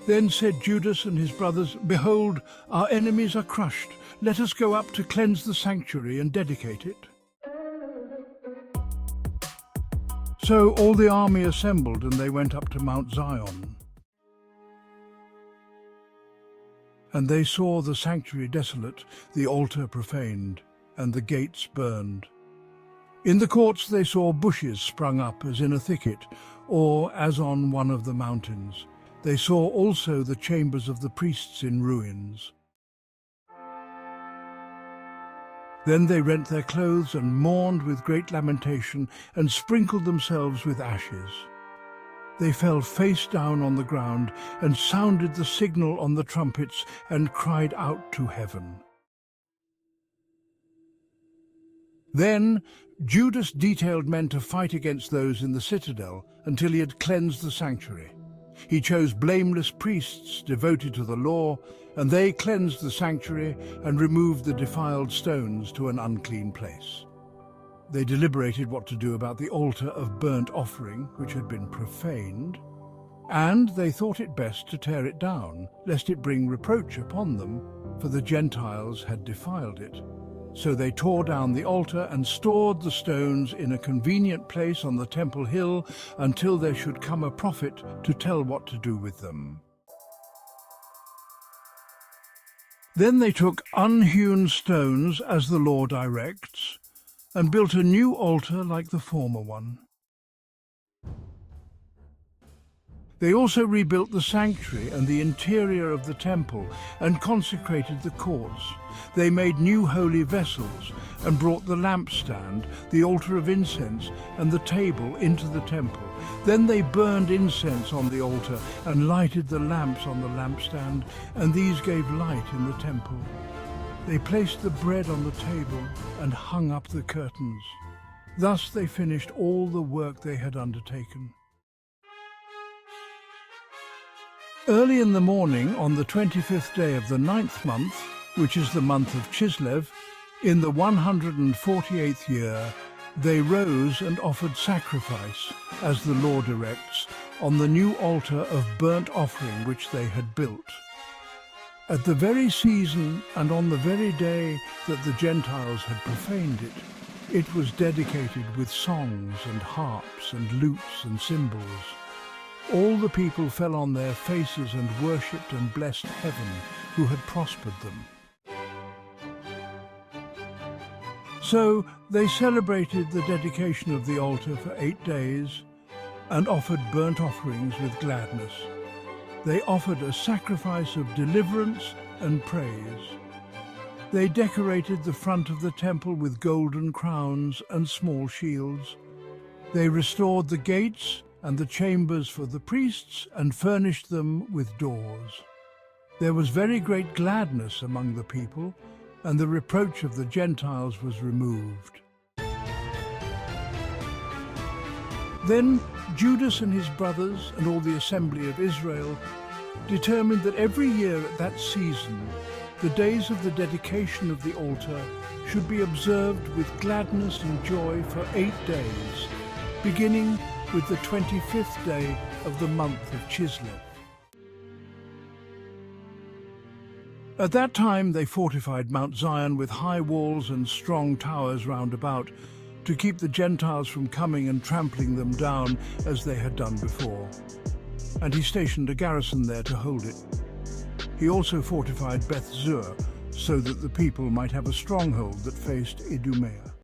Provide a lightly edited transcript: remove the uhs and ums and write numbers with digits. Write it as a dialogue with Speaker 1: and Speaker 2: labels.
Speaker 1: Then said Judas and his brothers, "Behold, our enemies are crushed. Let us go up to cleanse the sanctuary and dedicate it." So all the army assembled, and they went up to Mount Zion. And they saw the sanctuary desolate, the altar profaned, and the gates burned. In the courts they saw bushes sprung up as in a thicket, or as on one of the mountains. They saw also the chambers of the priests in ruins. Then they rent their clothes and mourned with great lamentation and sprinkled themselves with ashes. They fell face down on the ground and sounded the signal on the trumpets and cried out to heaven. Then Judas detailed men to fight against those in the citadel until he had cleansed the sanctuary. He chose blameless priests devoted to the law, and they cleansed the sanctuary and removed the defiled stones to an unclean place. They deliberated what to do about the altar of burnt offering, which had been profaned, and they thought it best to tear it down, lest it bring reproach upon them, for the Gentiles had defiled it. So they tore down the altar and stored the stones in a convenient place on the temple hill until there should come a prophet to tell what to do with them. Then they took unhewn stones, as the law directs, and built a new altar like the former one. They also rebuilt the sanctuary and the interior of the temple and consecrated the courts. They made new holy vessels and brought the lampstand, the altar of incense, and the table into the temple. Then they burned incense on the altar and lighted the lamps on the lampstand, and these gave light in the temple. They placed the bread on the table and hung up the curtains. Thus they finished all the work they had undertaken. Early in the morning, on the 25th day of the 9th month, which is the month of Chislev, in the 148th year, they rose and offered sacrifice, as the law directs, on the new altar of burnt offering which they had built. At the very season and on the very day that the Gentiles had profaned it, it was dedicated with songs and harps and lutes and cymbals. All the people fell on their faces and worshipped and blessed heaven, who had prospered them. So they celebrated the dedication of the altar for 8 days and offered burnt offerings with gladness. They offered a sacrifice of deliverance and praise. They decorated the front of the temple with golden crowns and small shields. They restored the gates and the chambers for the priests and furnished them with doors. There was very great gladness among the people, and the reproach of the Gentiles was removed. Then Judas and his brothers and all the assembly of Israel determined that every year at that season the days of the dedication of the altar should be observed with gladness and joy for 8 days, beginning with the 25th day of the month of Chislev. At that time they fortified Mount Zion with high walls and strong towers round about, to keep the Gentiles from coming and trampling them down as they had done before. And he stationed a garrison there to hold it. He also fortified Beth Zur, so that the people might have a stronghold that faced Idumea.